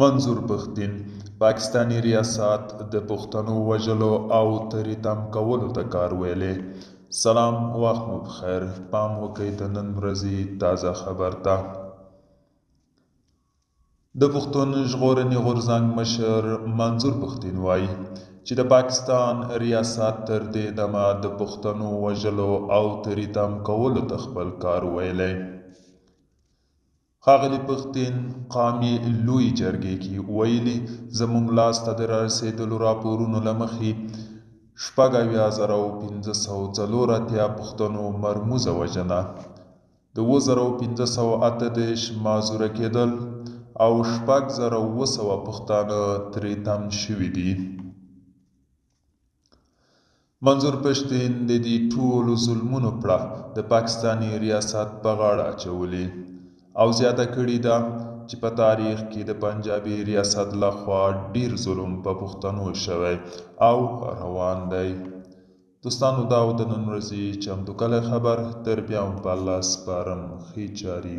منظور پښتين پاکستاني ریاست د پښتنو وژلو او تریتم کولو ته کار ویلی. سلام، وخت مو بخیر. پام وکړئ د نن ورځې تازه خبر ته. د پښتون ژغورنې غورځنګ مشر منظور پښتين وایي چې د پاکستان ریاست تر دې دمه د پښتنو وژلو او تریتم کولو ته خپل کار ویلی. ښاغلي پښتين قامي لوی جرګې کې ویلي، زموږ لاسته د رارسېدلو راپورونو له مخې 7584 پښتنو مرموزه وژنه، د 7538 معذوره کېدل او 6700 پښتانه تریتم شوي دي. منظور پښتين د دې ټولو ظلمونو پړه د پاکستاني ریاست په غاړه اچولې او زیاته کړې ده چې په تاریخ کې د پنجابي ریاست لخوا ډیر ظلم په پښتنو شوی او روان دی. دوستانو، دا و د نن ورځې چمتو کلی خبر. تر بیا هم په الله سپارم. ښې چارې